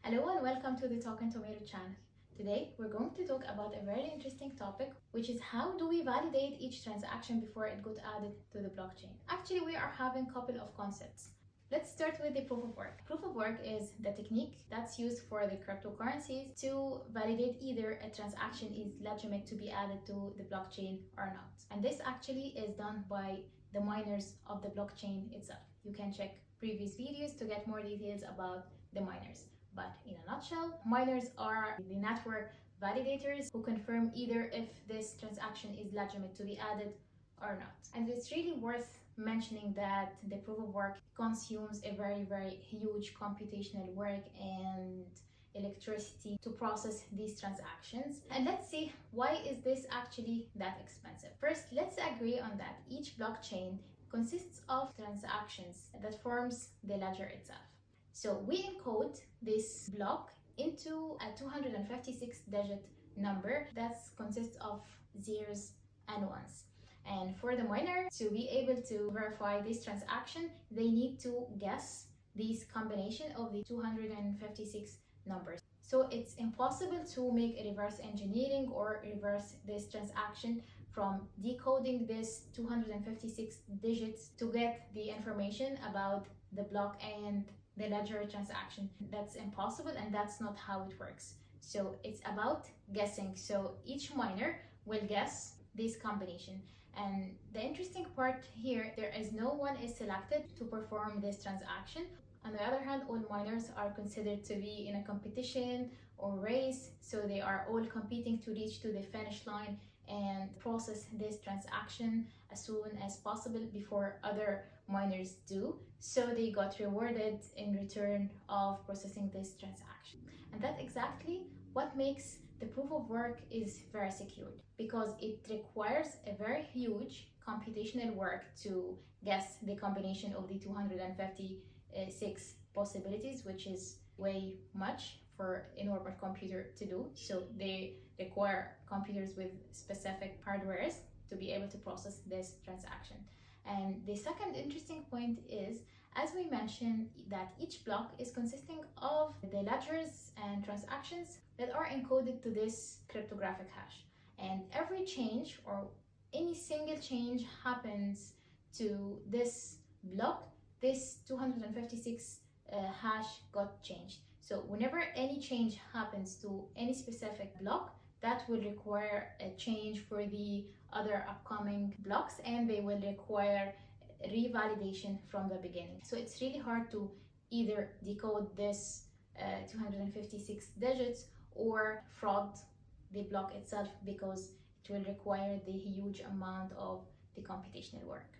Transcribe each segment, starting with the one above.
Hello and welcome to the Talking Tomato channel. Today we're going to talk about a very interesting topic, which is how do we validate each transaction before it got added to the blockchain. Actually, we are having a couple of concepts. Let's start with the proof of work. Proof of work is the technique that's used for the cryptocurrencies to validate either a transaction is legitimate to be added to the blockchain or not. And this actually is done by the miners of the blockchain itself. You can check previous videos to get more details about the miners. But in a nutshell, miners are the network validators who confirm either if this transaction is legitimate to be added or not. And it's really worth mentioning that the proof of work consumes a very huge computational work and electricity to process these transactions. And let's see, why is this actually that expensive? First, let's agree on that each blockchain consists of transactions that forms the ledger itself. So we encode this block into a 256-digit number that consists of zeros and ones. And for the miner to be able to verify this transaction, they need to guess this combination of the 256 numbers. So it's impossible to make a reverse engineering or reverse this transaction from decoding this 256 digits to get the information about the block and the ledger transaction. That's impossible, and that's not how it works. So it's about guessing. So each miner will guess this combination. And the interesting part here, there is no one is selected to perform this transaction. On the other hand, all miners are considered to be in a competition or race, so they are all competing to reach to the finish line and process this transaction as soon as possible before other miners do. So they got rewarded in return of processing this transaction. And that's exactly what makes the proof of work is very secured, because it requires a very huge computational work to guess the combination of the 256 possibilities, which is way much for a normal computer to do. So they require computers with specific hardwares to be able to process this transaction. And the second interesting point is, as we mentioned, that each block is consisting of the ledgers and transactions that are encoded to this cryptographic hash. And every change or any single change happens to this block, this 256 hash got changed. So whenever any change happens to any specific block, that will require a change for the other upcoming blocks, and they will require revalidation from the beginning. So it's really hard to either decode this 256 digits or fraud the block itself, because it will require the huge amount of the computational work.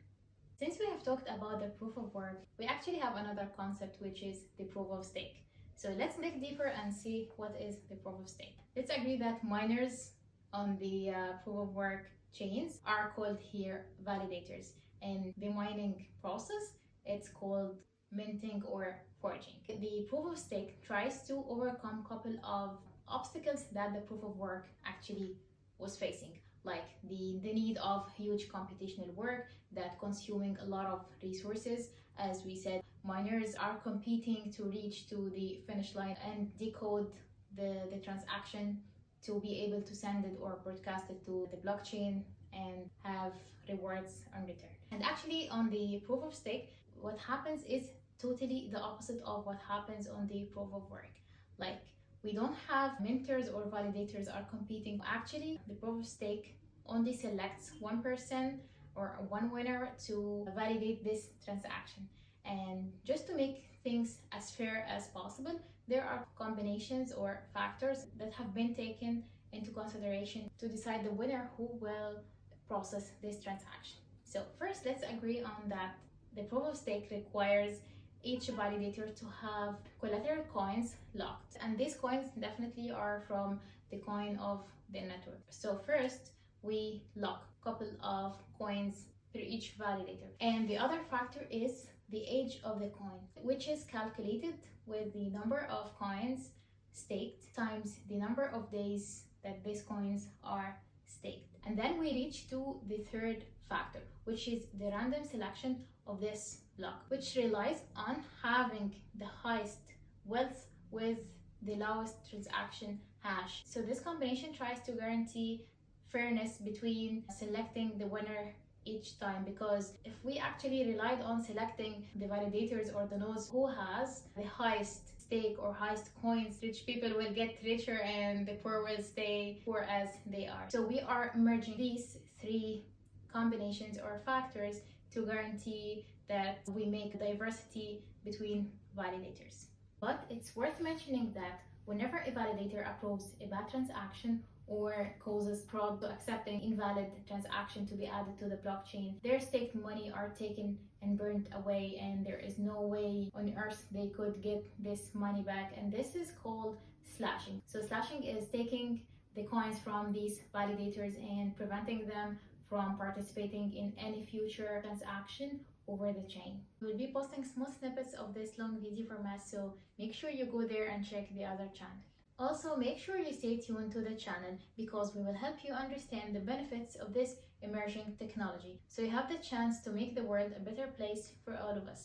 Since we have talked about the proof of work, we actually have another concept, which is the proof of stake. So let's dig deeper and see what is the proof of stake. Let's agree that miners on the proof of work chains are called here validators. And the mining process, it's called minting or forging. The proof of stake tries to overcome a couple of obstacles that the proof of work actually was facing, like the need of huge computational work that consuming a lot of resources. As we said, miners are competing to reach to the finish line and decode the transaction to be able to send it or broadcast it to the blockchain and have rewards in return. And actually on the proof of stake, what happens is totally the opposite of what happens on the proof of work. Like, we don't have minters or validators are competing. Actually, the proof of stake only selects one person or one winner to validate this transaction. And just to make things as fair as possible, there are combinations or factors that have been taken into consideration to decide the winner who will process this transaction. So first, let's agree on that the proof of stake requires each validator to have collateral coins locked. And these coins definitely are from the coin of the network. So first, we lock a couple of coins for each validator. And the other factor is the age of the coin, which is calculated with the number of coins staked times the number of days that these coins are staked. And then we reach to the third factor, which is the random selection of this block, which relies on having the highest wealth with the lowest transaction hash. So this combination tries to guarantee fairness between selecting the winner each time, because if we actually relied on selecting the validators or the nodes who has the highest stake or highest coins, rich people will get richer and the poor will stay poor as they are. So we are merging these three combinations or factors to guarantee that we make diversity between validators. But it's worth mentioning that whenever a validator approves a bad transaction or causes fraud to accepting invalid transaction to be added to the blockchain, their staked money are taken and burnt away, and there is no way on earth they could get this money back, and this is called slashing. So slashing is taking the coins from these validators and preventing them from participating in any future transaction over the chain. We'll be posting small snippets of this long video format, so make sure you go there and check the other channel. Also, make sure you stay tuned to the channel because we will help you understand the benefits of this emerging technology, so you have the chance to make the world a better place for all of us.